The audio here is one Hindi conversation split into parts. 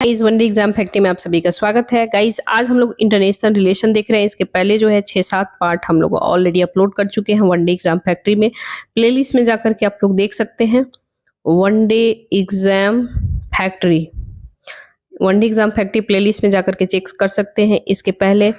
इस वनडे एग्जाम फैक्ट्री में आप सभी का स्वागत है गाइस। आज हम लोग इंटरनेशनल रिलेशन देख रहे हैं। इसके पहले जो है 6-7 पार्ट हम लोग ऑलरेडी अपलोड कर चुके हैं वनडे एग्जाम फैक्ट्री में। प्लेलिस्ट में जाकर के आप लोग देख सकते हैं one day exam factory. One day exam factory playlist में जाकर के चेक कर सकते हैं। इसके पहले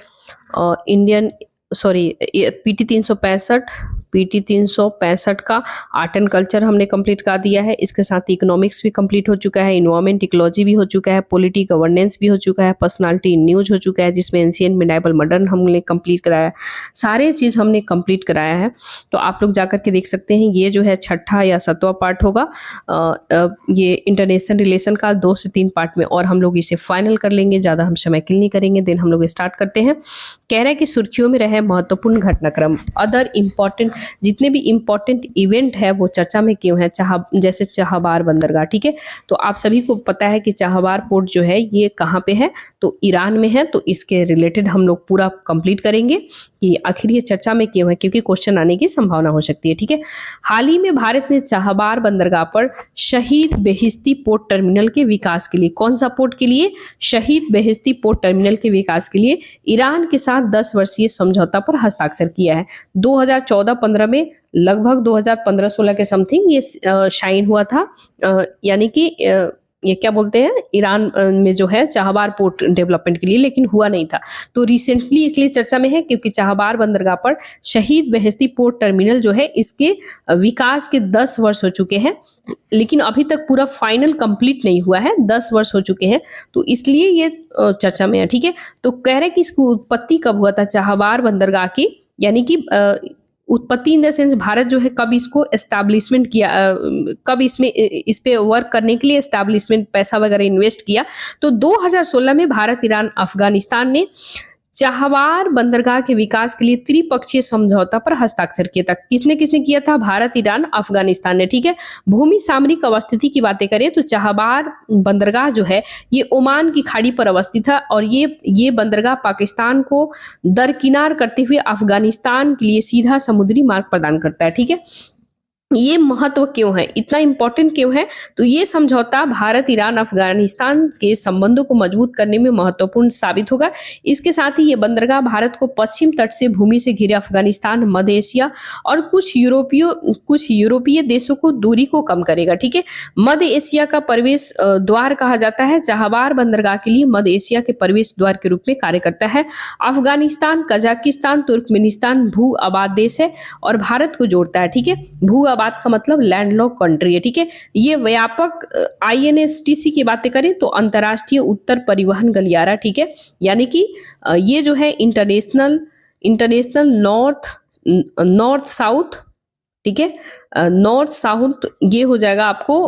पीटी 365 का आर्ट एंड कल्चर हमने कंप्लीट कर दिया है। इसके साथ इकोनॉमिक्स भी कंप्लीट हो चुका है, इन्वायरमेंट इकोलॉजी भी हो चुका है, पॉलिटी गवर्नेंस भी हो चुका है, पर्सनालिटी न्यूज हो चुका है जिसमें एंशिएंट मिडाइवल मॉडर्न हमने कंप्लीट कराया है। सारे चीज हमने कंप्लीट कराया है, तो आप लोग जाकर के देख सकते हैं। ये जो है 6ठा या 7वां पार्ट होगा। ये इंटरनेशनल रिलेशन का 2 से 3 पार्ट में, और हम लोग इसे फाइनल कर लेंगे। ज़्यादा हम समय किल नहीं करेंगे। देन हम लोग स्टार्ट करते हैं। कह रहा है कि सुर्खियों में रहे महत्वपूर्ण घटनाक्रम, अदर इम्पॉर्टेंट जितने भी इम्पोर्टेंट इवेंट है वो चर्चा में क्यों है। जैसे चाहबार बंदरगाह, ठीक है। तो आप सभी को पता है कि चाहबार पोर्ट जो है ये कहाँ पे है, तो ईरान में है। तो इसके रिलेटेड हम लोग पूरा कंप्लीट करेंगे कि आखिर ये चर्चा में क्यों है, क्योंकि क्वेश्चन आने की संभावना हो सकती है, ठीक है। हाल ही में भारत ने चाहबार बंदरगाह पर शहीद बेहिश्ती पोर्ट टर्मिनल के विकास के लिए, कौन सा पोर्ट के लिए, शहीद बेहिश्ती पोर्ट टर्मिनल के विकास के लिए ईरान के साथ 10 वर्षीय समझौता पर हस्ताक्षर किया है। 2014-15 में, लगभग 2015-16 के समथिंग ये शाइन हुआ था। यानी कि ये क्या बोलते हैं, ईरान में जो है चाहबार पोर्ट डेवलपमेंट के लिए, लेकिन हुआ नहीं था। तो रिसेंटली इसलिए चर्चा में है क्योंकि चाहबार बंदरगाह पर शहीद बेहिश्ती पोर्ट टर्मिनल जो है इसके विकास के 10 वर्ष हो चुके हैं, लेकिन अभी तक पूरा फाइनल कंप्लीट नहीं हुआ है। 10 वर्ष हो चुके हैं, तो इसलिए ये चर्चा में है, ठीक है। तो कह रहे कि इसकी उत्पत्ति कब हुआ था चाहबार बंदरगाह की, यानी कि उत्पत्ति इन द सेंस भारत जो है कब इसको एस्टैब्लिशमेंट किया, कब इसमें इस पे वर्क करने के लिए एस्टैब्लिशमेंट पैसा वगैरह इन्वेस्ट किया। तो 2016 में भारत, ईरान, अफगानिस्तान ने चाहबार बंदरगाह के विकास के लिए त्रिपक्षीय समझौता पर हस्ताक्षर किया था। किसने किसने किया था, भारत, ईरान, अफगानिस्तान ने, ठीक है। भूमि सामरिक अवस्थिति की बातें करें तो चाहबार बंदरगाह जो है ये ओमान की खाड़ी पर अवस्थित है, और ये बंदरगाह पाकिस्तान को दरकिनार करते हुए अफगानिस्तान के लिए सीधा समुद्री मार्ग प्रदान करता है, ठीक है। ये महत्व क्यों है, इतना इंपॉर्टेंट क्यों है, तो ये समझौता भारत, ईरान, अफगानिस्तान के संबंधों को मजबूत करने में महत्वपूर्ण साबित होगा। इसके साथ ही ये बंदरगाह भारत को पश्चिम तट से भूमि से घिरे अफगानिस्तान, मध्य एशिया और कुछ यूरोपीय देशों को दूरी को कम करेगा, ठीक है। मध्य एशिया का प्रवेश द्वार कहा जाता है। चाहबार बंदरगाह के लिए मध्य एशिया के प्रवेश द्वार के रूप में कार्य करता है। अफगानिस्तान, कजाकिस्तान, तुर्कमेनिस्तान भू आबाद देश है और भारत को जोड़ता है, ठीक है। भू बात का मतलब लैंडलॉक कंट्री है, ठीक है। ये व्यापक INSTC की बातें करें तो अंतर्राष्ट्रीय उत्तर परिवहन गलियारा, ठीक है। यानी कि ये जो है इंटरनेशनल नॉर्थ साउथ, ठीक है, नॉर्थ साउथ ये हो जाएगा आपको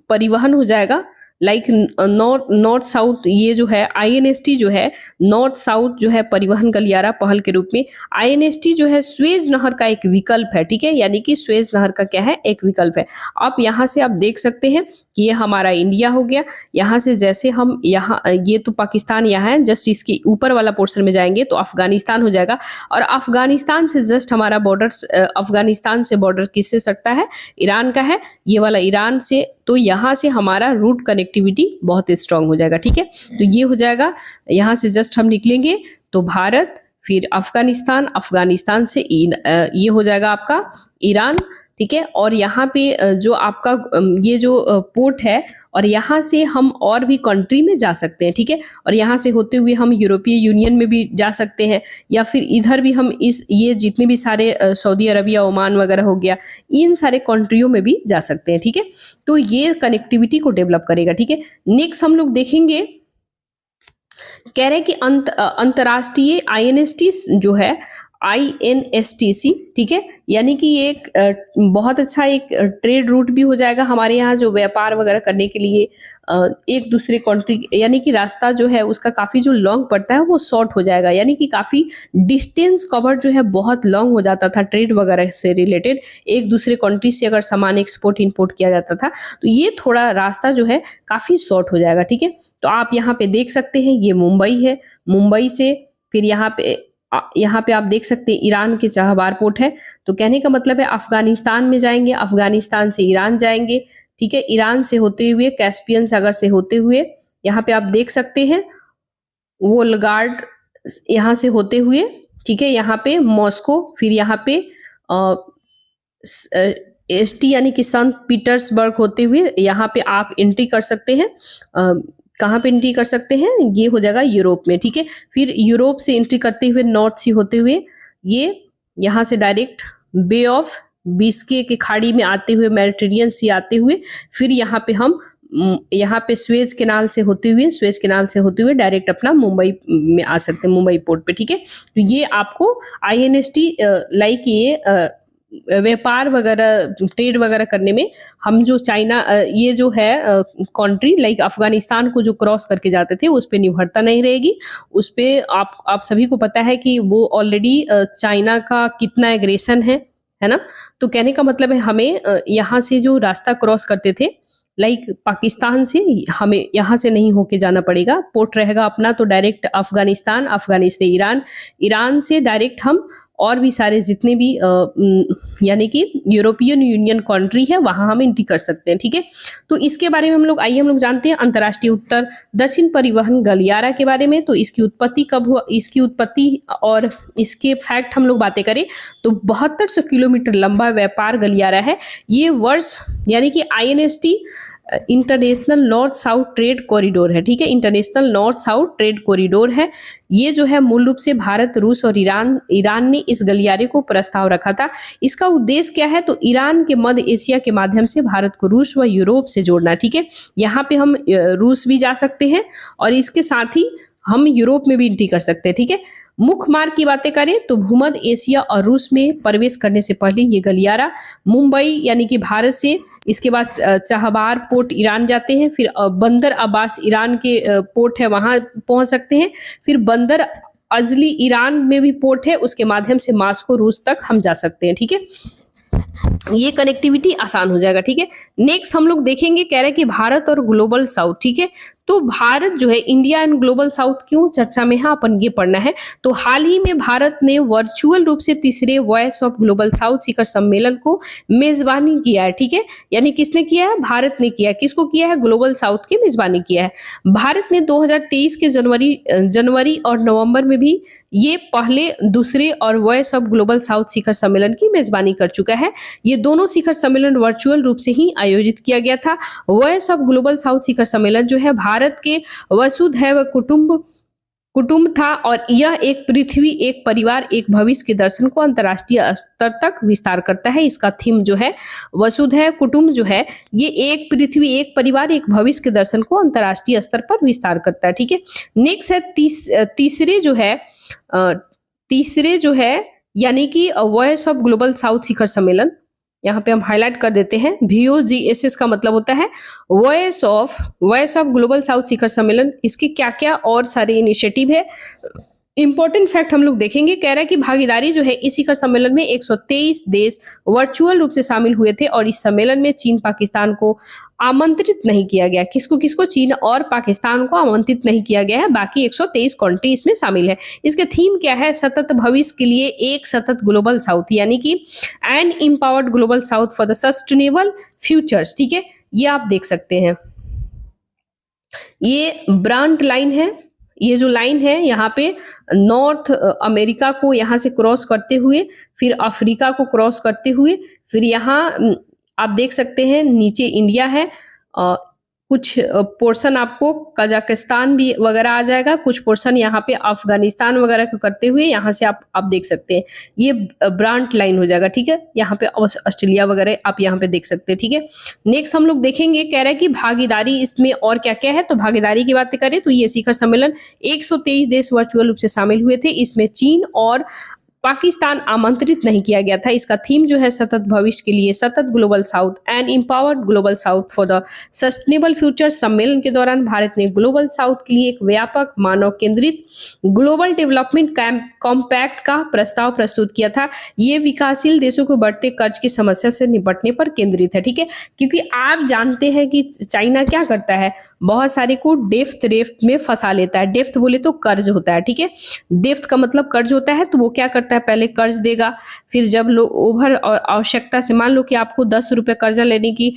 परिवहन हो जाएगा, लाइक नॉर्थ साउथ, ये जो है INST जो है नॉर्थ साउथ जो है परिवहन गलियारा पहल के रूप में। INST जो है स्वेज नहर का एक विकल्प है, ठीक है। यानी कि स्वेज नहर का क्या है, एक विकल्प है। आप यहाँ से आप देख सकते हैं कि ये हमारा इंडिया हो गया। यहाँ से जैसे हम यहाँ, ये तो पाकिस्तान यहाँ है, जस्ट इसके ऊपर वाला पोर्शन में जाएंगे तो अफगानिस्तान हो जाएगा, और अफगानिस्तान से जस्ट हमारा बॉर्डर, अफगानिस्तान से बॉर्डर किससे सटता है, ईरान का है, ये वाला ईरान से। तो यहाँ से हमारा रूट कनेक्टिविटी बहुत स्ट्रांग हो जाएगा, ठीक है। तो ये हो जाएगा, यहाँ से जस्ट हम निकलेंगे तो भारत, फिर अफगानिस्तान, अफगानिस्तान से ये हो जाएगा आपका ईरान, ठीक है। और यहाँ पे जो आपका ये जो पोर्ट है, और यहाँ से हम और भी कंट्री में जा सकते हैं, ठीक है। और यहाँ से होते हुए हम यूरोपीय यूनियन में भी जा सकते हैं, या फिर इधर भी हम ये जितने भी सारे सऊदी अरबिया, ओमान वगैरह हो गया, इन सारे कंट्रियों में भी जा सकते हैं, ठीक है। तो ये कनेक्टिविटी को डेवलप करेगा, ठीक है। नेक्स्ट हम लोग देखेंगे, कह रहे हैं कि अंतर्राष्ट्रीय INST जो है INSTC, ठीक है, यानी कि ये एक बहुत अच्छा एक ट्रेड रूट भी हो जाएगा हमारे यहाँ, जो व्यापार वगैरह करने के लिए एक दूसरे कंट्री, यानी कि रास्ता जो है उसका काफ़ी जो लॉन्ग पड़ता है वो शॉर्ट हो जाएगा। यानी कि काफ़ी डिस्टेंस कवर जो है बहुत लॉन्ग हो जाता था ट्रेड वगैरह से रिलेटेड, एक दूसरे कंट्री से अगर सामान एक्सपोर्ट इंपोर्ट किया जाता था, तो ये थोड़ा रास्ता जो है काफ़ी शॉर्ट हो जाएगा, ठीक है। तो आप यहाँ पे देख सकते हैं ये मुंबई है, मुंबई से फिर यहाँ पे आप देख सकते हैं ईरान के चाहबार पोर्ट है। तो कहने का मतलब है अफगानिस्तान में जाएंगे, अफगानिस्तान से ईरान जाएंगे, ठीक है। ईरान से होते हुए कैस्पियन सागर से होते हुए यहाँ पे आप देख सकते हैं वोलगार्ड यहाँ से होते हुए, ठीक है, यहाँ पे मॉस्को, फिर यहाँ पे एसटी यानी कि संत पीटर्सबर्ग होते हुए यहाँ पे आप एंट्री कर सकते हैं। कहाँ पे एंट्री कर सकते हैं, ये हो जाएगा यूरोप में, ठीक है। फिर यूरोप से एंट्री करते हुए नॉर्थ सी होते हुए ये यहाँ से डायरेक्ट बे ऑफ बिस्के के खाड़ी में आते हुए मेडिटेरियन सी आते हुए फिर यहाँ पे हम यहाँ पे स्वेज कैनाल से होते हुए डायरेक्ट अपना मुंबई में आ सकते हैं, मुंबई पोर्ट पे, ठीक है। तो ये आपको आईएनएसटी लाइक ये व्यापार वगैरह ट्रेड वगैरह करने में हम जो चाइना ये जो है कंट्री लाइक अफगानिस्तान को जो क्रॉस करके जाते थे उस पर निर्भरता नहीं रहेगी। उस पर आप सभी को पता है कि वो ऑलरेडी चाइना का कितना एग्रेशन है ना। तो कहने का मतलब है हमें यहाँ से जो रास्ता क्रॉस करते थे लाइक पाकिस्तान से, हमें यहाँ से नहीं होके जाना पड़ेगा, पोर्ट रहेगा अपना तो डायरेक्ट अफगानिस्तान से ईरान से डायरेक्ट हम और भी सारे जितने भी यानी कि यूरोपियन यूनियन कंट्री है वहाँ हम एंट्री कर सकते हैं, ठीक है। तो इसके बारे में हम लोग जानते हैं अंतर्राष्ट्रीय उत्तर दक्षिण परिवहन गलियारा के बारे में। तो इसकी उत्पत्ति कब हुआ, इसकी उत्पत्ति और इसके फैक्ट हम लोग बातें करें तो 7200 किलोमीटर लंबा व्यापार गलियारा है। ये वर्ष यानी कि INST international north south trade corridor है, ठीक है, international north south trade corridor है। ये जो है मूल रूप से भारत, रूस और ईरान ने इस गलियारे को प्रस्ताव रखा था। इसका उद्देश्य क्या है, तो ईरान के मध्य एशिया के माध्यम से भारत को रूस व यूरोप से जोड़ना, ठीक है। यहाँ पे हम रूस भी जा सकते हैं और इसके साथ ही हम यूरोप में भी एंट्री कर सकते हैं, ठीक है। मुख्य मार्ग की बातें करें तो भूमध्य एशिया और रूस में प्रवेश करने से पहले ये गलियारा मुंबई यानी कि भारत से, इसके बाद चाहबार पोर्ट ईरान जाते हैं, फिर बंदर अब्बास ईरान के पोर्ट है वहां पहुंच सकते हैं, फिर बंदर अजली ईरान में भी पोर्ट है, उसके माध्यम से मास्को रूस तक हम जा सकते हैं, ठीक है। ये कनेक्टिविटी आसान हो जाएगा, ठीक है। नेक्स्ट हम लोग देखेंगे, कह रहे हैं कि भारत और ग्लोबल साउथ, ठीक है। तो भारत जो है इंडिया एंड ग्लोबल साउथ क्यों चर्चा में है, अपन ये पढ़ना है। तो हाल ही में भारत ने वर्चुअल रूप से तीसरे वॉइस ऑफ ग्लोबल साउथ शिखर सम्मेलन को मेजबानी किया है, ठीक है। यानी किसने किया है, भारत ने किया है। किसको किया है, ग्लोबल साउथ की मेजबानी किया है। भारत ने 2023 के जनवरी और नवंबर में भी ये पहले, दूसरे और वॉइस ऑफ ग्लोबल साउथ शिखर सम्मेलन की मेजबानी कर चुका है। ये दोनों शिखर सम्मेलन वर्चुअल रूप से ही आयोजित किया गया था। वॉइस ऑफ ग्लोबल साउथ शिखर सम्मेलन जो है भारत के वसुधैव कुटुंब था और यह एक पृथ्वी एक परिवार एक भविष्य के दर्शन को अंतर्राष्ट्रीय स्तर तक विस्तार करता है। इसका थीम जो है वसुधैव कुटुंब जो है ये एक पृथ्वी एक परिवार एक भविष्य के दर्शन को अंतर्राष्ट्रीय स्तर पर विस्तार करता है, ठीक है। नेक्स्ट है तीसरे जो है यानी कि वॉइस ऑफ ग्लोबल साउथ शिखर सम्मेलन, यहाँ पे हम हाईलाइट कर देते हैं। VOGSS का मतलब होता है वॉइस ऑफ ग्लोबल साउथ शिखर सम्मेलन। इसके क्या क्या और सारे इनिशिएटिव है, इंपॉर्टेंट फैक्ट हम लोग देखेंगे। कह रहा है कि भागीदारी जो है इस शिखर सम्मेलन में 123 देश वर्चुअल रूप से शामिल हुए थे और इस सम्मेलन में चीन पाकिस्तान को आमंत्रित नहीं किया गया। किसको चीन और पाकिस्तान को आमंत्रित नहीं किया गया है, बाकी 123 कंट्री इसमें शामिल है। इसके थीम क्या है, सतत भविष्य के लिए एक सतत ग्लोबल साउथ, यानी कि and empowered global south for the sustainable futures, ठीक है। ये आप देख सकते हैं, ये ब्रांड लाइन है। ये जो लाइन है यहाँ पे नॉर्थ अमेरिका को यहाँ से क्रॉस करते हुए फिर अफ्रीका को क्रॉस करते हुए फिर यहाँ आप देख सकते हैं नीचे इंडिया है, कुछ पोर्शन आपको कजाकिस्तान भी वगैरह आ जाएगा, कुछ पोर्शन यहाँ पे अफगानिस्तान वगैरह को करते हुए यहाँ से आप देख सकते हैं ये ब्रांड लाइन हो जाएगा, ठीक है। यहाँ पे ऑस्ट्रेलिया वगैरह आप यहाँ पे देख सकते हैं, ठीक है। नेक्स्ट हम लोग देखेंगे, कह रहा है कि भागीदारी इसमें और क्या क्या है। तो भागीदारी की बातें करें तो ये शिखर सम्मेलन 123 देश वर्चुअल रूप से शामिल हुए थे। इसमें चीन और पाकिस्तान आमंत्रित नहीं किया गया था। इसका थीम जो है सतत भविष्य के लिए सतत global south and empowered global south for the sustainable future. सम्मेलन के दौरान भारत ने ग्लोबल साउथ के लिए एक व्यापक मानव केंद्रित ग्लोबल डेवलपमेंट कॉम्पैक्ट का प्रस्ताव प्रस्तुत किया था। ये विकासशील देशों को बढ़ते कर्ज की समस्या से निपटने पर केंद्रित है, ठीक है। क्योंकि आप जानते हैं कि चाइना क्या करता है, बहुत सारे को डेफ्ट में फंसा लेता है। डेफ्ट बोले तो कर्ज होता है, ठीक है। डेफ्ट का मतलब कर्ज होता है, तो वो क्या करता है, पहले कर्ज देगा, फिर जब लोग ओवर आवश्यकता से, मान लो कि आपको 10 रुपए कर्जा लेने की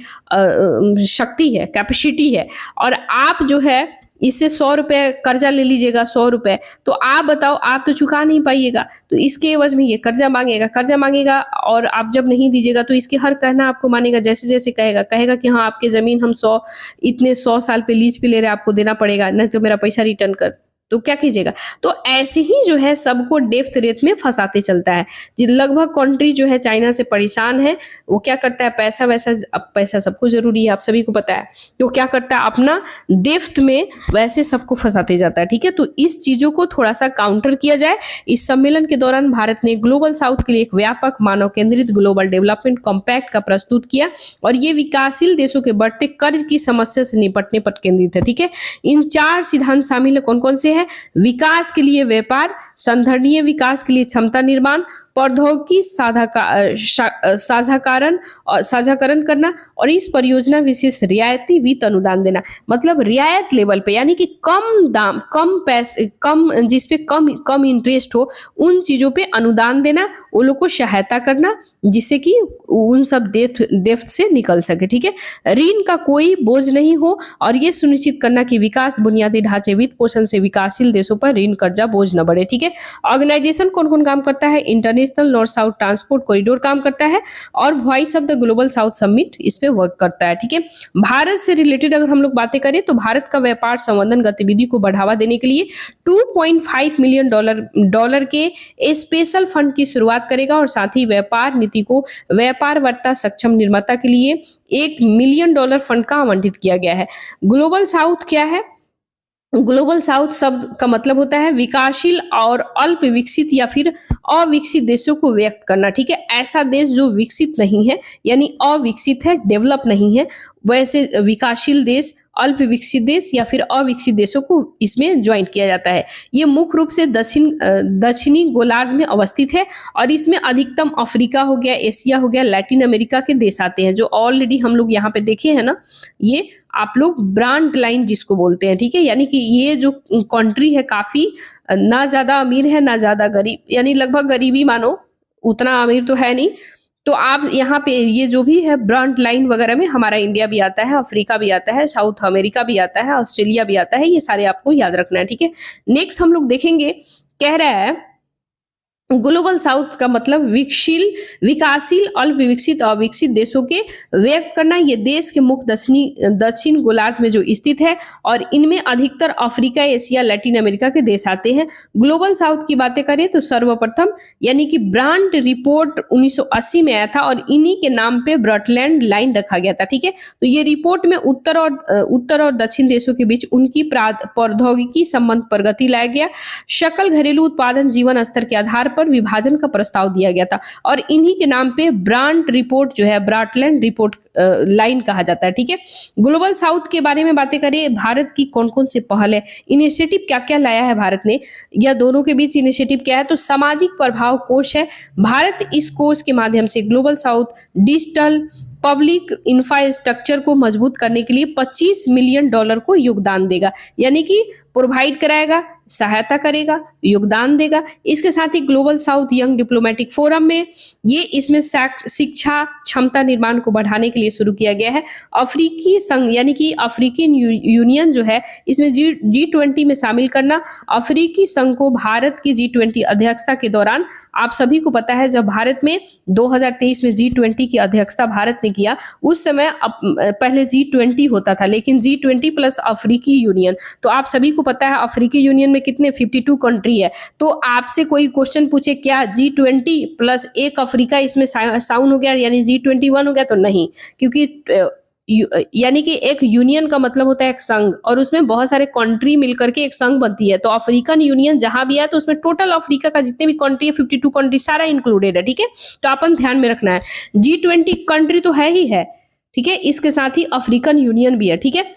शक्ति है, कैपेसिटी है, और आप जो है इससे 100 रुपए कर्जा ले लीजिएगा, 100 रुपए, तो आप बताओ, आप तो चुका नहीं पाइएगा, तो इसके एवज में ये कर्जा मांगेगा और आप जब नहीं दीजिएगा तो इसके हर कहना आपको मानेगा, जैसे जैसे कहेगा कि हाँ आपकी जमीन हम 100 साल पे लीज पे ले रहे हैं, आपको देना पड़ेगा, नहीं तो मेरा पैसा रिटर्न कर। तो क्या कीजिएगा? तो ऐसे ही जो है सबको डेप्थ रेत में फंसाते चलता है। जी, लगभग कंट्री जो है चाइना से परेशान है। वो क्या करता है, पैसा वैसा, अब पैसा सबको जरूरी है, आप सभी को पता है, तो क्या करता है अपना डेप्थ में वैसे सबको फंसाते जाता है। ठीक है, तो इस चीजों को थोड़ा सा काउंटर किया जाए। इस सम्मेलन के दौरान भारत ने ग्लोबल साउथ के लिए एक व्यापक मानव केंद्रित ग्लोबल डेवलपमेंट कॉम्पैक्ट का प्रस्तुत किया और ये विकासशील देशों के बढ़ते कर्ज की समस्या से निपटने पर केंद्रित है। ठीक है, इन 4 सिद्धांत शामिल है, कौन कौन से है? विकास के लिए व्यापार, संधारणीय विकास के लिए क्षमता निर्माण, प्रौद्योगिकी साझाकरण करना और इस परियोजना विशेष रियायती वित्त अनुदान देना। मतलब रियायत लेवल पे, यानी कि कम दाम, कम पैसे, कम जिसपे कम कम इंटरेस्ट हो, उन चीजों पे अनुदान देना, वो लोग को सहायता करना, जिससे कि उन सब डेफ्ट से निकल सके। ठीक है, ऋण का कोई बोझ नहीं हो और ये सुनिश्चित करना कि विकास बुनियादी ढांचे वित्त पोषण से विकासशील देशों पर ऋण कर्जा बोझ न बढ़े। ठीक है, ऑर्गेनाइजेशन कौन कौन काम करता है? International north south transport corridor काम करता है और voice of the global south summit इस पे वर्क करता है। ठीक है, भारत से रिलेटेड अगर हम लोग बातें करें तो भारत का व्यापार संवर्धन गतिविधि को बढ़ावा देने के लिए 2.5 मिलियन डॉलर के स्पेशल फंड की शुरुआत करेगा और साथ ही व्यापार नीति को व्यापार वर्ता सक्षम निर्माता के लिए $1 मिलियन फंड का आवंटित किया गया है। ग्लोबल साउथ क्या है? ग्लोबल साउथ शब्द का मतलब होता है विकासशील और अल्प विकसित या फिर अविकसित देशों को व्यक्त करना। ठीक है, ऐसा देश जो विकसित नहीं है, यानी अविकसित है, डेवलप नहीं है, वैसे विकासशील देश, अल्प विकसित देश या फिर अविकसित देशों को इसमें ज्वाइन किया जाता है। ये मुख्य रूप से दक्षिणी गोलार्ध में अवस्थित है और इसमें अधिकतम अफ्रीका हो गया, एशिया हो गया, लैटिन अमेरिका के देश आते हैं, जो ऑलरेडी हम लोग यहाँ पे देखे हैं ना, ये आप लोग ब्रांड लाइन जिसको बोलते हैं। ठीक है, यानी कि ये जो कंट्री है काफी ना ज्यादा अमीर है ना ज्यादा गरीब, यानी लगभग गरीबी मानो, उतना अमीर तो है नहीं। तो आप यहाँ पे ये जो भी है ब्रांड लाइन वगैरह में हमारा इंडिया भी आता है, अफ्रीका भी आता है, साउथ अमेरिका भी आता है, ऑस्ट्रेलिया भी आता है, ये सारे आपको याद रखना है। ठीक है, नेक्स्ट हम लोग देखेंगे, कह रहा है ग्लोबल साउथ का मतलब विकासशील अल्प विकसित अविकसित देशों के व्यक्त करना। ये देश के मुख्य दक्षिण गोलार्ध में जो स्थित है और इनमें अधिकतर अफ्रीका, एशिया, लैटिन अमेरिका के देश आते हैं। ग्लोबल साउथ की बातें करें तो सर्वप्रथम यानी कि ब्रांड रिपोर्ट 1980 में आया था और इन्हीं के नाम पे ब्रॉटलैंड लाइन रखा गया था। ठीक है, तो ये रिपोर्ट में उत्तर और दक्षिण देशों के बीच उनकी प्रौद्योगिकी संबंध प्रगति लाया गया। सकल घरेलू उत्पादन जीवन स्तर के आधार पर विभाजन का प्रस्ताव दिया गया था और इन्हीं के नाम पे ब्रांड रिपोर्ट जो है ब्रॉटलैंड रिपोर्ट लाइन कहा जाता है। ठीक है, ग्लोबल साउथ के बारे में बातें करें, भारत की कौन कौन से पहल है, इनिशिएटिव क्या क्या लाया है भारत ने, या दोनों के बीच इनिशिएटिव क्या है? तो सामाजिक प्रभाव कोष है। भारत इस कोष के माध्यम से global south digital public infrastructure को मजबूत करने के लिए $25 मिलियन को योगदान देगा, यानी कि प्रोवाइड कराएगा, सहायता करेगा, योगदान देगा। इसके साथ ही global south young diplomatic forum में ये इसमें शिक्षा क्षमता निर्माण को बढ़ाने के लिए शुरू किया गया है। अफ्रीकी संघ यानी कि अफ्रीकन यूनियन जो है इसमें G20 में शामिल करना। अफ्रीकी संघ को भारत की G20 अध्यक्षता के दौरान, आप सभी को पता है जब भारत में 2023 में G20 की अध्यक्षता भारत ने किया, उस समय पहले G20 होता था, लेकिन G20 प्लस अफ्रीकी यूनियन, तो आप सभी को पता है अफ्रीकी यूनियन में कितने 52 कंट्री है। तो आपसे कोई क्वेश्चन पूछे क्या G20 प्लस एक अफ्रीका इसमें साउंड हो गया यानी G21 हो गया? तो नहीं, क्योंकि यानी कि एक यूनियन का मतलब होता है एक संघ और उसमें बहुत सारे कंट्री मिलकर के एक संघ बनती है। तो अफ्रीकन यूनियन जहां भी है तो उसमें टोटल अफ्रीका का जितने भी कंट्री है 52 कंट्री सारा इंक्लूडेड है। ठीक है, तो अपन ध्यान में रखना है G20 कंट्री तो है ही है। ठीक है, इसके साथ ही अफ्रीकन यूनियन भी है। ठीक है,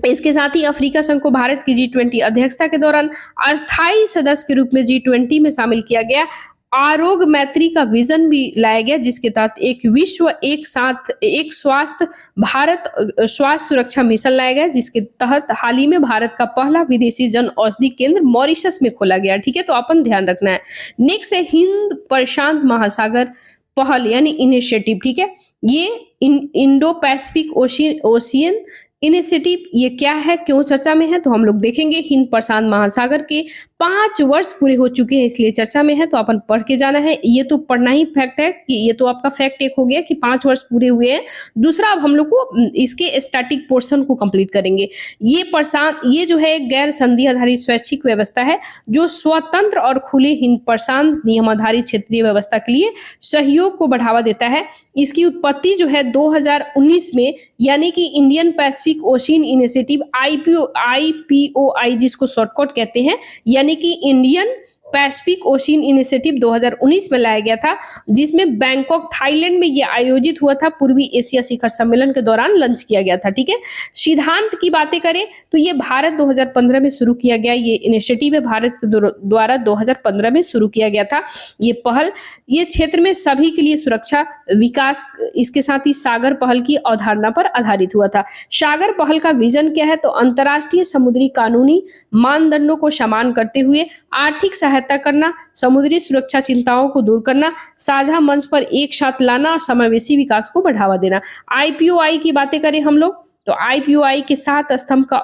इसके साथ ही अफ्रीका संघ को भारत की G20 अध्यक्षता के दौरान अस्थायी सदस्य के रूप में G20 में शामिल किया गया। आरोग्य मैत्री का विजन भी लाया गया, जिसके तहत एक विश्व एक साथ एक स्वास्थ्य भारत स्वास्थ्य सुरक्षा मिशन लाया गया, जिसके तहत हाल ही में भारत का पहला विदेशी जन औषधि केंद्र मॉरिशस में खोला गया। ठीक है, तो अपन ध्यान रखना है। नेक्स्ट है हिंद प्रशांत महासागर पहल यानी इनिशिएटिव। ठीक है, ये इंडो पैसिफिक ओशियन इनिशिएटिव ये क्या है, क्यों चर्चा में है, तो हम लोग देखेंगे। हिंद प्रशांत महासागर के 5 वर्ष पूरे हो चुके हैं, इसलिए चर्चा में है, तो अपन पढ़ के जाना है। ये तो पढ़ना ही फैक्ट है कि ये तो आपका फैक्ट एक हो गया कि 5 वर्ष पूरे हुए हैं। दूसरा, अब हम लोग को इसके स्टैटिक पोर्शन को कंप्लीट करेंगे। ये जो है गैर संधि आधारित स्वैच्छिक व्यवस्था है, जो स्वतंत्र और खुले हिंद प्रशांत नियम आधारित क्षेत्रीय व्यवस्था के लिए सहयोग को बढ़ावा देता है। इसकी उत्पत्ति जो है 2019 में, यानी कि Indian Pacific ocean initiative IPOI जिसको शॉर्टकट कहते हैं, यानी कि इंडियन पैसिफिक ओशियन इनिशिएटिव 2019 में लाया गया था, जिसमें बैंकॉक थाईलैंड में यह आयोजित हुआ था। पूर्वी एशिया शिखर सम्मेलन के दौरान लॉन्च किया गया था। ठीक है, सिद्धांत की बातें करें तो ये भारत 2015 में शुरू किया गया, ये इनिशिएटिव है भारत द्वारा 2015 में शुरू किया गया था। ये पहल ये क्षेत्र में सभी के लिए सुरक्षा विकास, इसके साथ ही सागर पहल की अवधारणा पर आधारित हुआ था। सागर पहल का विजन क्या है, तो अंतर्राष्ट्रीय समुद्री कानूनी मानदंडों को समान करते हुए आर्थिक सहायता करना, समुद्री सुरक्षा चिंताओं को दूर करना, साझा मंच पर एक साथ लाना और समावेशी विकास को बढ़ावा देना। IPOI की बातें करें हम लोग, तो IPOI के 7 स्तंभ का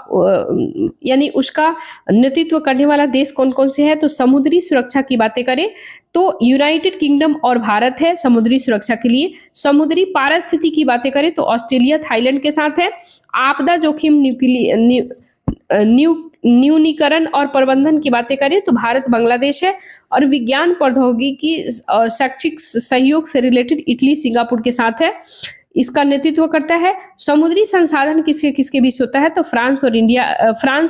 यानी उसका नेतृत्व करने वाला देश कौन कौन से है, तो समुद्री सुरक्षा की बातें करें तो यूनाइटेड किंगडम और भारत है समुद्री सुरक्षा के लिए। समुद्री पारिस्थितिकी की बातें करें तो ऑस्ट्रेलिया थाईलैंड के साथ है। आपदा जोखिम न्यूनीकरण और प्रबंधन की बातें करें तो भारत बांग्लादेश है। और विज्ञान प्रौद्योगिकी और शैक्षिक सहयोग से रिलेटेड इटली सिंगापुर के साथ है, इसका नेतृत्व करता है। समुद्री संसाधन किसके किसके बीच होता है, तो फ्रांस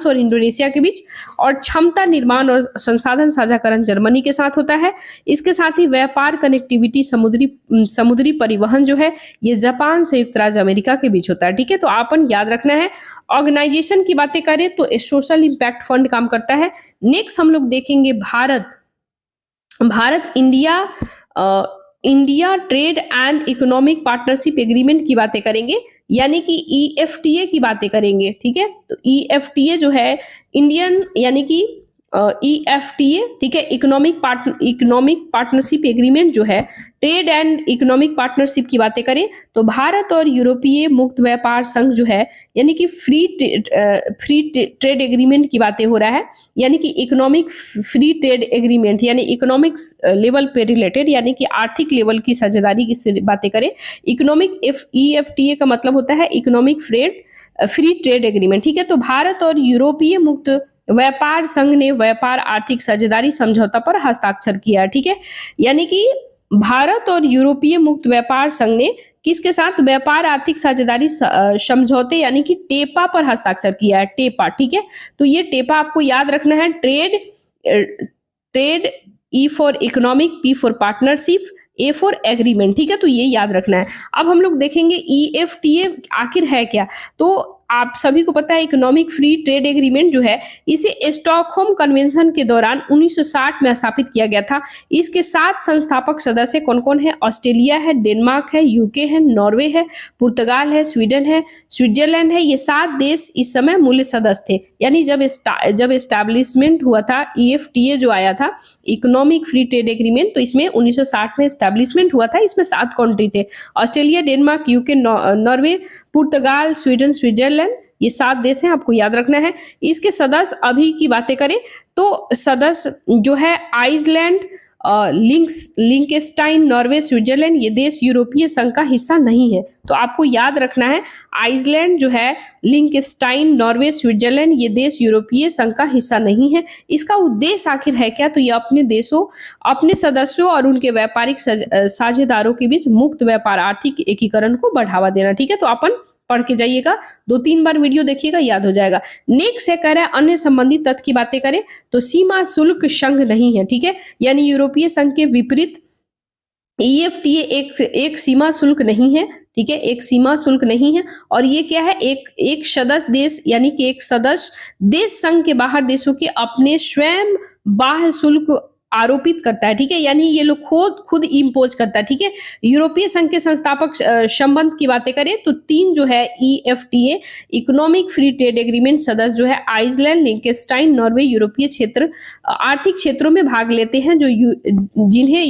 और इंडोनेशिया के बीच। और क्षमता निर्माण और संसाधन साझाकरण जर्मनी के साथ होता है। इसके साथ ही व्यापार कनेक्टिविटी समुद्री परिवहन जो है ये जापान संयुक्त राज्य अमेरिका के बीच होता है। ठीक है, तो आपन याद रखना है। ऑर्गेनाइजेशन की बातें करें तो सोशल इम्पैक्ट फंड काम करता है। नेक्स्ट हम लोग देखेंगे Bharat India trade and economic partnership agreement की बातें करेंगे, यानी कि EFTA की बातें करेंगे। ठीक है, तो EFTA जो है इंडियन यानी कि EFTA, ठीक है, इकोनॉमिक पार्टनरशिप एग्रीमेंट जो है ट्रेड एंड इकोनॉमिक पार्टनरशिप की बातें करें तो भारत और यूरोपीय मुक्त व्यापार संघ जो है यानी कि फ्री ट्रेड एग्रीमेंट की बातें हो रहा है, यानी कि इकोनॉमिक फ्री ट्रेड एग्रीमेंट, यानी इकोनॉमिक्स लेवल पे रिलेटेड, यानी कि आर्थिक लेवल की साझेदारी की बातें करें। इकोनॉमिक EFTA का मतलब होता है इकोनॉमिक फ्री ट्रेड एग्रीमेंट। ठीक है, तो भारत और यूरोपीय मुक्त व्यापार संघ ने व्यापार आर्थिक साझेदारी समझौता पर हस्ताक्षर किया। ठीक है, यानी कि भारत और यूरोपीय मुक्त व्यापार संघ ने किसके साथ व्यापार आर्थिक साझेदारी समझौते यानी कि टेपा पर हस्ताक्षर किया है। टेपा, ठीक है, तो ये टेपा आपको याद रखना है। Trade E for economic, P for partnership, A for agreement. ठीक है, तो ये याद रखना है। अब हम लोग देखेंगे EFTA आखिर है क्या। तो आप सभी को पता है इकोनॉमिक फ्री ट्रेड एग्रीमेंट जो है इसे स्टॉकहोम कन्वेंशन के दौरान 1960 में स्थापित किया गया था। इसके 7 संस्थापक सदस्य कौन कौन है, ऑस्ट्रेलिया है, डेनमार्क है, UK है, नॉर्वे है, पुर्तगाल है, स्वीडन है, स्विट्जरलैंड है। ये 7 देश इस समय मूल सदस्य थे। यानी जब एस्टैब्लिशमेंट हुआ था EFTA जो आया था इकोनॉमिक फ्री ट्रेड एग्रीमेंट, तो इसमें 1960 में एस्टैब्लिशमेंट हुआ था। इसमें 7 कंट्री थे, ऑस्ट्रेलिया, डेनमार्क, UK, नॉर्वे, पुर्तगाल, स्वीडन, स्विट्जरलैंड। ये 7 देश हैं, आपको याद रखना है। इसके सदस्य अभी की बातें करें तो सदस्य जो है आइसलैंड, लिंकस्टाइन, नॉर्वे, स्विट्जरलैंड, ये देश यूरोपीय संघ का हिस्सा नहीं है। तो आपको याद रखना है आइसलैंड जो है, लिंकस्टाइन, नॉर्वे, स्विट्जरलैंड, ये देश यूरोपीय संघ का हिस्सा नहीं है। इसका उद्देश्य आखिर है क्या, तो ये अपने सदस्यों और उनके व्यापारिक साझेदारों के बीच मुक्त व्यापार आर्थिक एकीकरण को बढ़ावा देना। ठीक है, तो अपन पढ़ के जाइएगा, 2-3 बार वीडियो देखिएगा, याद हो जाएगा। नेक्स्ट है कह रहा है अन्य संबंधित तथ्य की बातें करें तो सीमा शुल्क संघ नहीं है। ठीक है, यानी यूरोपीय संघ के विपरीत EFTA एक सीमा शुल्क नहीं है। ठीक है, एक सीमा शुल्क नहीं है। और ये क्या है, एक सदस्य देश यानी कि एक सदस्य देश संघ के बाहर देशों के अपने स्वयं बाह्य शुल्क आरोपित करता है। ठीक है, यानी ये लोग खुद इम्पोज करता है। ठीक है, यूरोपीय संघ के संस्थापक संबंध की बातें करें तो 3 जो है EFTA economic free trade agreement सदस्य जो है आइसलैंड, लिंकस्टाइन, नॉर्वे यूरोपीय क्षेत्र आर्थिक क्षेत्रों में भाग लेते हैं, जो जिन्हें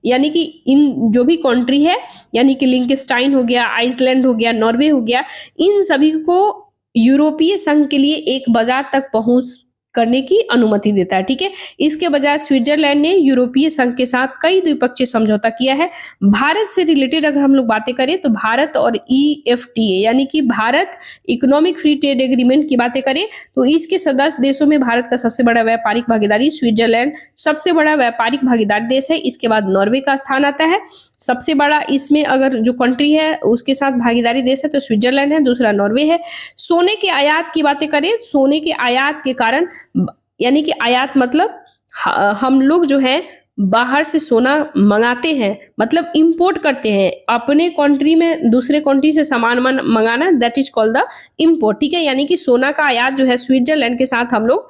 यानी कि इन जो भी कंट्री है, यानी कि लिंकनस्टाइन हो गया, आइसलैंड हो गया, नॉर्वे हो गया, इन सभी को यूरोपीय संघ के लिए एक बाजार तक पहुंच करने की अनुमति देता है। ठीक है, इसके बजाय स्विट्जरलैंड ने यूरोपीय संघ के साथ कई द्विपक्षीय समझौता किया है। भारत से रिलेटेड अगर हम लोग बातें करें तो भारत और EFTA यानी कि Bharat economic free trade agreement की बातें करें तो इसके सदस्य देशों में भारत का सबसे बड़ा व्यापारिक भागीदारी स्विट्जरलैंड सबसे बड़ा व्यापारिक भागीदार देश है। इसके बाद नॉर्वे का स्थान आता है। सबसे बड़ा इसमें अगर जो कंट्री है उसके साथ भागीदारी देश है तो स्विट्जरलैंड है, दूसरा नॉर्वे है। सोने के आयात की बातें करें, सोने के आयात के कारण, यानी कि आयात मतलब हम लोग जो है बाहर से सोना मंगाते हैं, मतलब इंपोर्ट करते हैं अपने कंट्री में दूसरे कंट्री से सामान मंगाना, that is called the import. ठीक है, यानी कि सोना का आयात जो है स्विट्जरलैंड के साथ हम लोग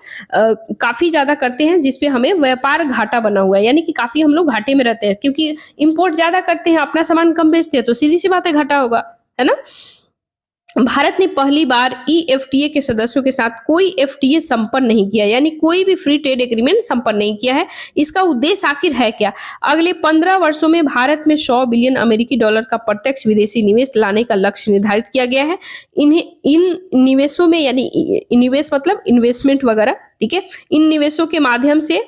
काफी ज्यादा करते हैं, जिसपे हमें व्यापार घाटा बना हुआ है, यानी कि काफी हम लोग घाटे में रहते हैं क्योंकि इंपोर्ट ज्यादा करते हैं, अपना सामान कम बेचते हैं, तो सीधी सी बात है घाटा होगा, है ना। भारत ने पहली बार EFTA के सदस्यों के साथ कोई FTA संपन्न नहीं किया, यानी कोई भी फ्री ट्रेड एग्रीमेंट संपन्न नहीं किया है। इसका उद्देश्य आखिर है क्या? अगले 15 वर्षों में भारत में 100 बिलियन अमेरिकी डॉलर का प्रत्यक्ष विदेशी निवेश लाने का लक्ष्य निर्धारित किया गया है। इन निवेशों में, यानी निवेश मतलब इन्वेस्टमेंट वगैरह, ठीक है, इन निवेशों के माध्यम से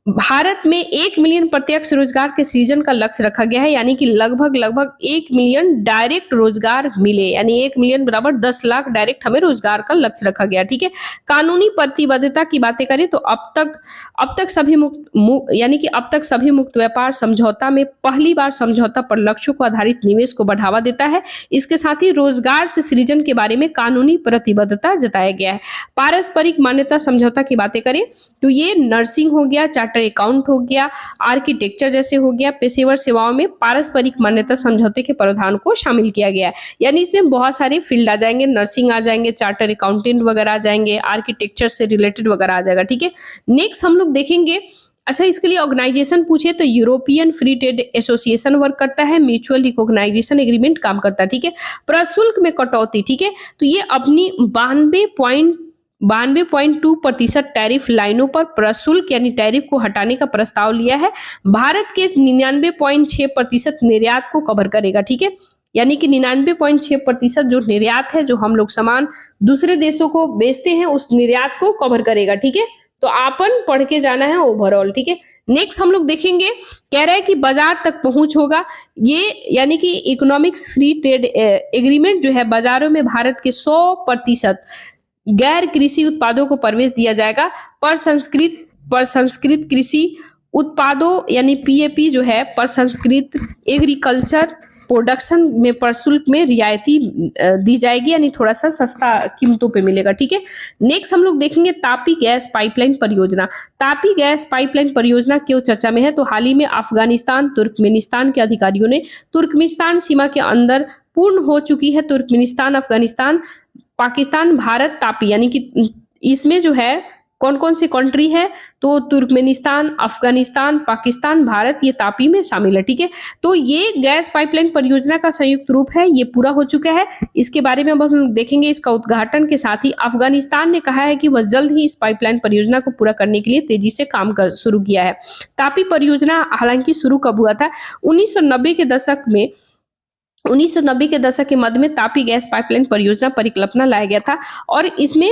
भारत में 1 मिलियन प्रत्यक्ष रोजगार के सृजन का लक्ष्य रखा गया है, यानी कि लगभग 1 मिलियन डायरेक्ट रोजगार मिले, यानी 1 मिलियन बराबर 10 लाख डायरेक्ट हमें रोजगार का लक्ष्य रखा गया। ठीक है, कानूनी प्रतिबद्धता की बातें करें तो अब तक सभी मुक्त व्यापार समझौता में पहली बार समझौता पर लक्ष्यों को आधारित निवेश को बढ़ावा देता है। इसके साथ ही रोजगार से सृजन के बारे में कानूनी प्रतिबद्धता जताया गया है। पारस्परिक मान्यता समझौता की बातें करें तो ये नर्सिंग हो गया, चार्टर अकाउंट हो गया, आर्किटेक्चर जैसे हो गया, पेशेवर सेवाओं में पारस्परिक मान्यता समझौते के प्रावधान को शामिल किया गया है। यानी इसमें बहुत सारे फील्ड आ जाएंगे, नर्सिंग आ जाएंगे, चार्टर अकाउंटेंट वगैरह आ जाएंगे, आर्किटेक्चर से रिलेटेड वगैरह आ जाएगा। ठीक है, नेक्स्ट हम लोग देखेंगे, अच्छा इसके लिए ऑर्गेनाइजेशन पूछे तो European free trade association work करता है, म्यूचुअल रिकॉग्नाइजेशन एग्रीमेंट काम करता है। ठीक है, प्रशुल्क में कटौती, ठीक है, तो ये अपनी 92.2% टैरिफ लाइनों पर प्रशुल्क यानी टैरिफ को हटाने का प्रस्ताव लिया है। भारत के 99.6% निर्यात को कवर करेगा। ठीक है, यानी कि 99.6% जो निर्यात है, जो हम लोग सामान दूसरे देशों को बेचते हैं, उस निर्यात को कवर करेगा। ठीक है, तो आपन पढ़ के जाना है ओवरऑल। ठीक है, नेक्स्ट हम लोग देखेंगे, कह रहा है कि बाजार तक पहुंच होगा ये, यानी कि इकोनॉमिक्स फ्री ट्रेड एग्रीमेंट जो है बाजारों में भारत के 100% गैर कृषि उत्पादों को प्रवेश दिया जाएगा। पर संस्कृत कृषि उत्पादों यानी PAP जो है प्रसंस्कृत एग्रीकल्चर प्रोडक्शन में प्रशुल्क में रियायती दी जाएगी, यानी थोड़ा सा सस्ता कीमतों पे मिलेगा। ठीक है, नेक्स्ट हम लोग देखेंगे तापी गैस पाइपलाइन परियोजना। तापी गैस पाइपलाइन परियोजना क्यों चर्चा में है, तो हाल ही में अफगानिस्तान तुर्कमेनिस्तान के अधिकारियों ने तुर्कमेनिस्तान सीमा के अंदर पूर्ण हो चुकी है तुर्कमेनिस्तान, अफगानिस्तान, पाकिस्तान, भारत तापी, यानी कि इसमें जो है कौन कौन सी कंट्री है, तो तुर्कमेनिस्तान, अफगानिस्तान, पाकिस्तान, भारत, ये तापी में शामिल है। ठीक है, तो ये गैस पाइपलाइन परियोजना का संयुक्त रूप है, ये पूरा हो चुका है। इसके बारे में अब हम देखेंगे। इसका उद्घाटन के साथ ही अफगानिस्तान ने कहा है कि वह जल्द ही इस पाइपलाइन परियोजना को पूरा करने के लिए तेजी से काम कर शुरू किया है। तापी परियोजना हालांकि शुरू कब हुआ था, 1990 के दशक में, 1990 के दशक के मध्य में तापी गैस पाइपलाइन परियोजना परिकल्पना लाया गया था और इसमें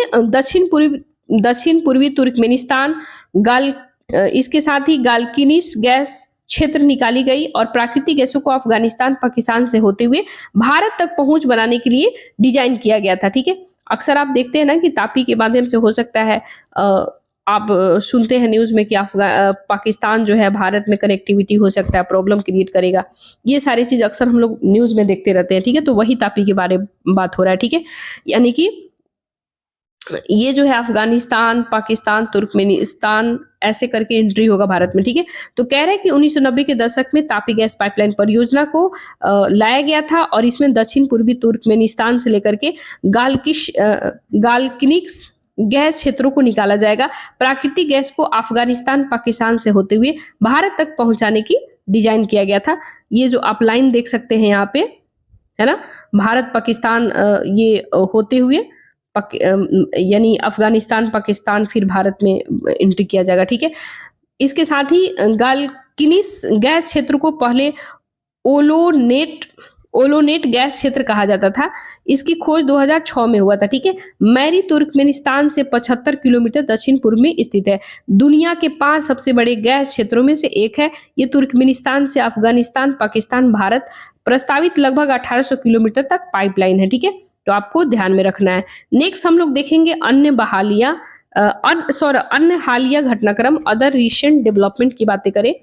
दक्षिण पूर्वी तुर्कमेनिस्तान इसके साथ ही गालकिनिस गैस क्षेत्र निकाली गई और प्राकृतिक गैसों को अफगानिस्तान, पाकिस्तान से होते हुए भारत तक पहुंच बनाने के लिए डिजाइन किया गया था। ठीक है, अक्सर आप देखते हैं ना कि तापी के माध्यम से हो सकता है, आप सुनते हैं न्यूज़ में कि पाकिस्तान जो है भारत में कनेक्टिविटी हो सकता है, प्रॉब्लम क्रिएट करेगा। ये सारी चीज़ अक्सर हम लोग न्यूज़ में देखते रहते हैं। ठीक है, तो वही तापी के बारे में बात हो रहा है। ठीक है, यानी कि ये जो है अफगानिस्तान, पाकिस्तान, तुर्कमेनिस्तान ऐसे करके एंट्री होगा भारत में। ठीक है, तो कह रहे हैं कि 1990 के दशक में तापी गैस पाइपलाइन परियोजना को लाया गया था और इसमें दक्षिण पूर्वी तुर्कमेनिस्तान से लेकर के गालकिनिक्स गैस क्षेत्रों को निकाला जाएगा। प्राकृतिक गैस को अफगानिस्तान, पाकिस्तान से होते हुए भारत तक पहुंचाने की डिजाइन किया गया था। ये जो आप लाइन देख सकते हैं यहाँ पे, है ना, भारत पाकिस्तान ये होते हुए यानी अफगानिस्तान, पाकिस्तान, फिर भारत में एंट्री किया जाएगा। ठीक है, इसके साथ ही किनिस गैस क्षेत्र को पहले ओलोनेट ओलोनेट गैस क्षेत्र कहा जाता था। इसकी खोज 2006 में हुआ था। ठीक है, मैरी तुर्कमेनिस्तान से 75 किलोमीटर दक्षिण पूर्व में स्थित है। दुनिया के 5 सबसे बड़े गैस क्षेत्रों में से एक है। ये तुर्कमेनिस्तान से अफगानिस्तान, पाकिस्तान, भारत प्रस्तावित लगभग 1800 किलोमीटर तक पाइपलाइन है। ठीक है, तो आपको ध्यान में रखना है। नेक्स्ट हम लोग देखेंगे अन्य हालिया घटनाक्रम, अदर रिसेंट डेवलपमेंट की बातें करें।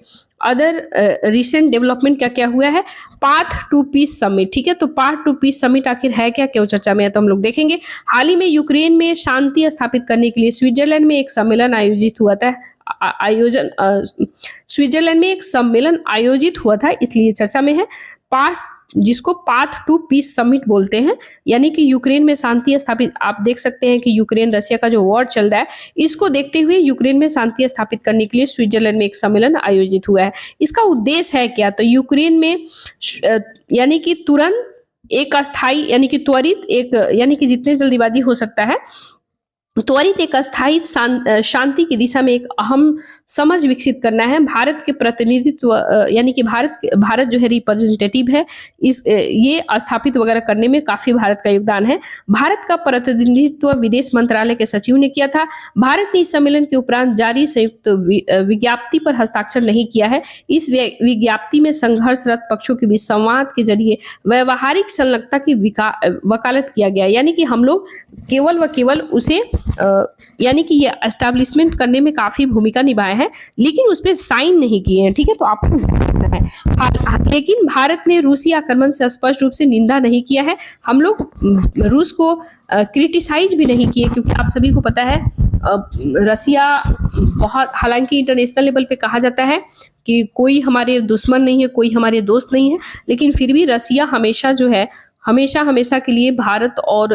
अदर रिसेंट डेवलपमेंट क्या क्या हुआ है? Path to peace summit. ठीक है, तो पाथ टू पीस समिट आखिर है क्या, क्यों चर्चा में है, तो हम लोग देखेंगे। हाल ही में यूक्रेन में शांति स्थापित करने के लिए स्विट्जरलैंड में एक सम्मेलन आयोजित हुआ था। स्विट्जरलैंड में एक सम्मेलन आयोजित हुआ था, इसलिए चर्चा में है। जिसको पाथ टू पीस समिट बोलते हैं, यानी कि यूक्रेन में शांति स्थापित, आप देख सकते हैं कि यूक्रेन रशिया का जो वॉर चल रहा है, इसको देखते हुए यूक्रेन में शांति स्थापित करने के लिए स्विट्जरलैंड में एक सम्मेलन आयोजित हुआ है। इसका उद्देश्य है क्या? तो यूक्रेन में यानी कि तुरंत एक अस्थाई यानी कि त्वरित एक यानी कि जितने जल्दीबाजी हो सकता है त्वरित एक अस्थायी शांति की दिशा में एक अहम समझ विकसित करना है। भारत के प्रतिनिधित्व यानी कि भारत जो है रिप्रेजेंटेटिव है, ये स्थापित वगैरह करने में काफी भारत का योगदान है। भारत का प्रतिनिधित्व विदेश मंत्रालय के सचिव ने किया था। भारत ने इस सम्मेलन के उपरांत जारी संयुक्त विज्ञप्ति पर हस्ताक्षर नहीं किया है। इस विज्ञप्ति में संघर्षरत पक्षों के बीच संवाद के जरिए व्यवहारिक संलग्नता की वकालत किया गया, यानी कि हम लोग केवल व केवल उसे यानी कि ये एस्टैब्लिशमेंट करने में काफी भूमिका निभाए हैं, लेकिन उस पर साइन नहीं किए हैं। ठीक है, तो आपको है। लेकिन भारत ने रूसी आक्रमण से स्पष्ट रूप से निंदा नहीं किया है। हम लोग रूस को क्रिटिसाइज भी नहीं किए, क्योंकि आप सभी को पता है रसिया बहुत, हालांकि इंटरनेशनल लेवल पे कहा जाता है कि कोई हमारे दुश्मन नहीं है, कोई हमारे दोस्त नहीं है, लेकिन फिर भी रसिया हमेशा जो है हमेशा के लिए भारत और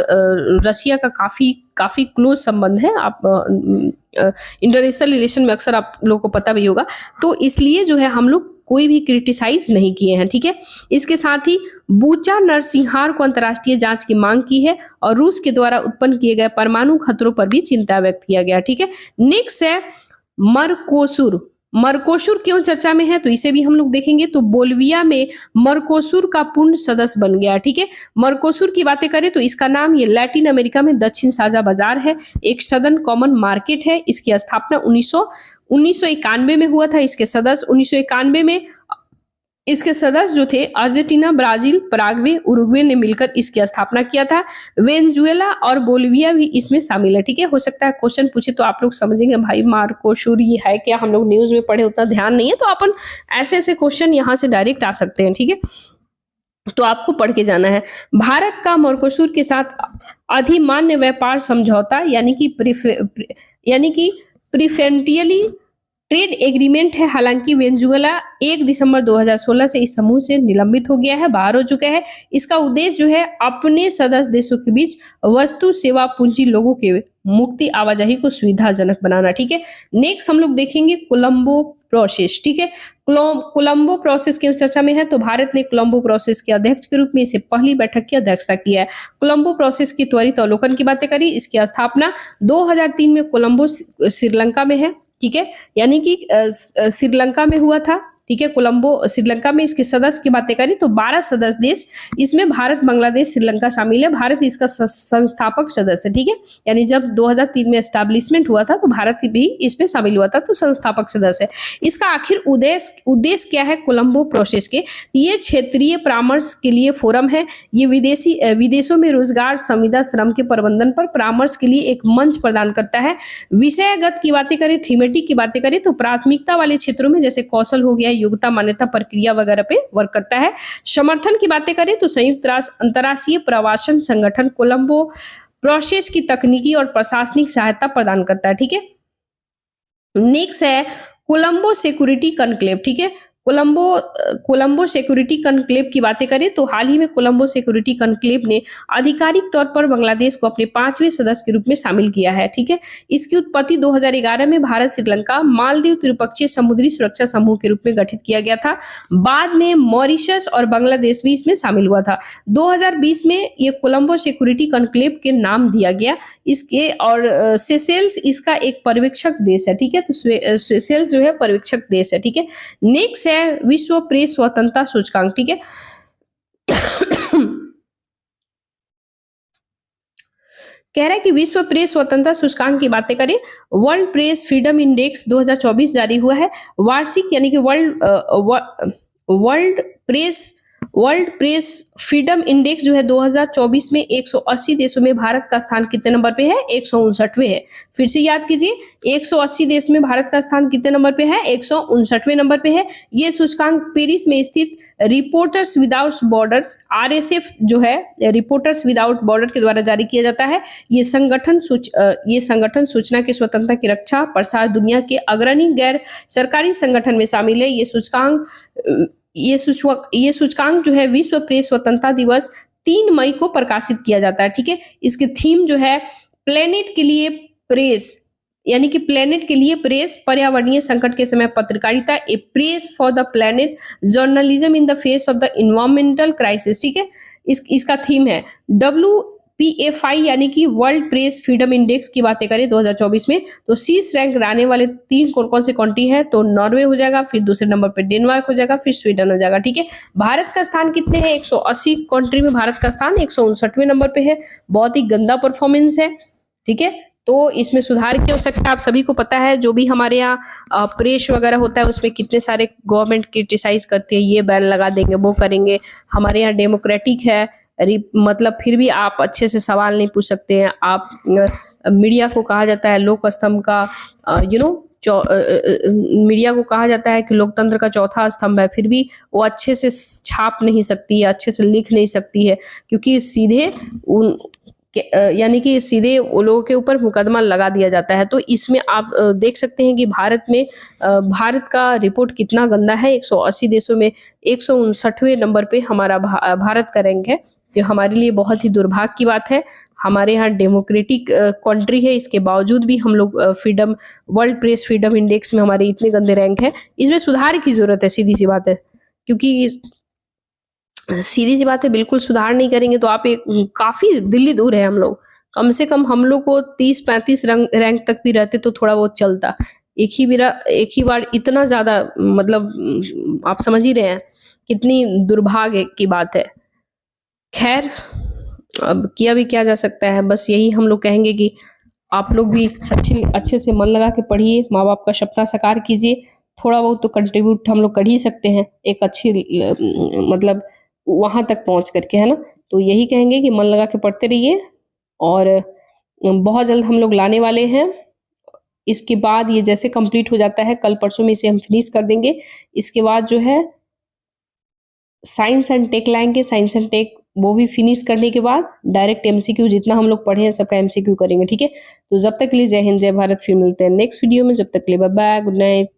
रशिया का काफी क्लोज संबंध है। आप इंटरनेशनल रिलेशन में अक्सर आप लोगों को पता भी होगा, तो इसलिए जो है हम लोग कोई भी क्रिटिसाइज नहीं किए हैं। ठीक है, इसके साथ ही बूचा नरसिंहार को अंतर्राष्ट्रीय जांच की मांग की है और रूस के द्वारा उत्पन्न किए गए परमाणु खतरों पर भी चिंता व्यक्त किया गया। ठीक है, नेक्स्ट है मरकोसुर क्यों चर्चा में है, तो इसे भी हम लोग देखेंगे। तो बोल्विया में मरकोसुर का पूर्ण सदस्य बन गया। ठीक है, मरकोसुर की बातें करें तो इसका नाम ये लैटिन अमेरिका में दक्षिण साझा बाजार है, एक सदर्न कॉमन मार्केट है। इसकी स्थापना 1991 में हुआ था। इसके सदस्य 1991 में इसके सदस्य जो थे अर्जेंटीना, ब्राजील, पराग्वे, उरुग्वे ने मिलकर इसकी स्थापना किया था। वेनेजुएला और बोलिविया भी इसमें शामिल है। ठीक है, हो सकता है क्वेश्चन पूछे तो आप लोग समझेंगे भाई मार्कोसुर ये है क्या, हम लोग न्यूज में पढ़े उतना ध्यान नहीं है, तो अपन ऐसे क्वेश्चन यहाँ से डायरेक्ट आ सकते हैं। ठीक है, तो आपको पढ़ के जाना है। भारत का मरकोसुर के साथ अधिमान्य व्यापार समझौता यानी कि प्रिफरेंशियली ट्रेड एग्रीमेंट है। हालांकि वेनेजुएला 1 दिसंबर 2016 से इस समूह से निलंबित हो गया है, बाहर हो चुका है। इसका उद्देश्य जो है अपने सदस्य देशों के बीच वस्तु सेवा पूंजी लोगों के मुक्ति आवाजाही को सुविधाजनक बनाना। ठीक है, नेक्स्ट हम लोग देखेंगे कोलंबो प्रोसेस। ठीक है, कोलंबो प्रोसेस क्यों चर्चा में है, तो भारत ने कोलंबो प्रोसेस के अध्यक्ष के रूप में इसे पहली बैठक की अध्यक्षता की है। कोलंबो प्रोसेस की त्वरित अवलोकन की बातें करी। इसकी स्थापना 2003 में कोलंबो श्रीलंका में है। ठीक है, यानी कि श्रीलंका में हुआ था। ठीक है, कोलंबो श्रीलंका में। इसके सदस्य की बातें करें तो 12 सदस्य देश, इसमें भारत, बांग्लादेश, श्रीलंका शामिल है। भारत इसका संस्थापक सदस्य है। ठीक है, यानी जब 2003 में एस्टैब्लिशमेंट हुआ था तो भारत भी इसमें शामिल हुआ था, तो संस्थापक सदस्य है। इसका आखिर उद्देश्य क्या है कोलंबो प्रोसेस के? ये क्षेत्रीय परामर्श के लिए फोरम है। ये विदेशों में रोजगार, संविदा, श्रम के प्रबंधन पर परामर्श के लिए एक मंच प्रदान करता है। विषयगत की बातें करें, थीमेटिक की बातें करें तो प्राथमिकता वाले क्षेत्रों में जैसे कौशल हो गया, योग्यता, मान्यता, प्रक्रिया वगैरह पे वर्क करता है। समर्थन की बातें करें तो संयुक्त राष्ट्र अंतर्राष्ट्रीय प्रवासन संगठन कोलंबो प्रोसेस की तकनीकी और प्रशासनिक सहायता प्रदान करता है। ठीक है, नेक्स्ट है कोलंबो सिक्योरिटी कॉन्क्लेव। ठीक है, कोलंबो सिक्योरिटी कॉन्क्लेव की बातें करें तो हाल ही में कोलंबो सिक्योरिटी कॉन्क्लेव ने आधिकारिक तौर पर बांग्लादेश को अपने 5वें सदस्य के रूप में शामिल किया है। ठीक है, इसकी उत्पत्ति 2011 में भारत, श्रीलंका, मालदीव त्रिपक्षीय समुद्री सुरक्षा समूह के रूप में गठित किया गया था। बाद में मॉरिशस और बांग्लादेश भी इसमें शामिल हुआ था। 2020 में ये कोलंबो सिक्योरिटी कॉन्क्लेव के नाम दिया गया इसके, और सेशेल्स इसका एक पर्यवेक्षक देश है। ठीक है, तो सेशेल्स जो है पर्यवेक्षक देश है। ठीक है, नेक्स्ट है विश्व प्रेस स्वतंत्रता सूचकांक। ठीक है, कह रहा है कि विश्व प्रेस स्वतंत्रता सूचकांक की बातें करें, वर्ल्ड प्रेस फ्रीडम इंडेक्स 2024 जारी हुआ है। वार्षिक यानी कि world press world press freedom index जो है 2024 में 180 देशों में भारत का स्थान कितने नंबर पे है? 159वें है। फिर से याद कीजिए, 180 देश में भारत का स्थान कितने नंबर पे है? 159वें नंबर पे है। ये सूचकांक पेरिस में स्थित रिपोर्टर्स विदाउट बॉर्डर्स RSF जो है, रिपोर्टर्स विदाउट बॉर्डर के द्वारा जारी किया जाता है। ये संगठन सूचना की स्वतंत्रता की रक्षा, प्रसार दुनिया के अग्रणी गैर सरकारी संगठन में शामिल है। ये सूचकांक जो है विश्व प्रेस स्वतंत्रता दिवस 3 मई को प्रकाशित किया जाता है। ठीक है, इसकी थीम जो है प्लेनेट के लिए प्रेस, यानी कि प्लेनेट के लिए प्रेस, पर्यावरणीय संकट के समय पत्रकारिता, a press for the planet, journalism in the face of the environmental crisis. ठीक है, इसका थीम है WPFI यानी कि वर्ल्ड प्रेस फ्रीडम इंडेक्स की बातें करें 2024 में, तो शीर्ष रैंक लाने वाले 3 कौन कौन से कंट्री है? तो नॉर्वे हो जाएगा, फिर दूसरे नंबर पे डेनमार्क हो जाएगा, फिर स्वीडन हो जाएगा। ठीक है, भारत का स्थान कितने हैं? 180 कंट्री में भारत का स्थान 159वें नंबर पे है। बहुत ही गंदा परफॉर्मेंस है। ठीक है, तो इसमें सुधार की आवश्यकता है। आप सभी को पता है जो भी हमारे यहाँ प्रेस वगैरह होता है उसमें कितने सारे गवर्नमेंट क्रिटिसाइज करती है, ये बैन लगा देंगे, वो करेंगे। हमारे यहाँ डेमोक्रेटिक है, मतलब फिर भी आप अच्छे से सवाल नहीं पूछ सकते हैं। आप मीडिया को कहा जाता है लोक स्तंभ का, मीडिया को कहा जाता है कि लोकतंत्र का चौथा स्तंभ है, फिर भी वो अच्छे से छाप नहीं सकती है, अच्छे से लिख नहीं सकती है, क्योंकि सीधे यानी कि सीधे वो लोगों के ऊपर मुकदमा लगा दिया जाता है। तो इसमें आप देख सकते हैं कि भारत में भारत का रिपोर्ट कितना गंदा है। 180 देशों में 159वें नंबर पे हमारा भारत का रैंक है, जो हमारे लिए बहुत ही दुर्भाग्य की बात है। हमारे यहाँ डेमोक्रेटिक कंट्री है, इसके बावजूद भी हम लोग वर्ल्ड प्रेस फ्रीडम इंडेक्स में हमारे इतने गंदे रैंक है। इसमें सुधार की जरूरत है, सीधी सी बात है, क्योंकि सीधी सी बात है, बिल्कुल सुधार नहीं करेंगे तो आप एक काफी दिल्ली दूर है हम लोग। कम से कम हम लोग को 30-35 रैंक तक भी रहते तो थोड़ा बहुत चलता। एक ही बार इतना ज्यादा, मतलब आप समझ ही रहे हैं कितनी दुर्भाग्य की बात है। खैर, अब किया भी क्या जा सकता है। बस यही हम लोग कहेंगे कि आप लोग भी अच्छे से मन लगा के पढ़िए, माँ बाप का सपना साकार कीजिए। थोड़ा बहुत तो कंट्रीब्यूट हम लोग कर ही सकते हैं एक अच्छी, मतलब वहां तक पहुंच करके, है ना। तो यही कहेंगे कि मन लगा के पढ़ते रहिए, और बहुत जल्द हम लोग लाने वाले हैं। इसके बाद ये जैसे कंप्लीट हो जाता है, कल परसों में इसे हम फिनिश कर देंगे। इसके बाद जो है साइंस एंड टेक लाएंगे, साइंस एंड टेक वो भी फिनिश करने के बाद डायरेक्ट MCQ, जितना हम लोग पढ़े हैं सबका MCQ करेंगे। ठीक है, तो जब तक के लिए जय हिंद जय भारत, फिर मिलते हैं नेक्स्ट वीडियो में। जब तक के लिए बाय बाय, गुड नाइट।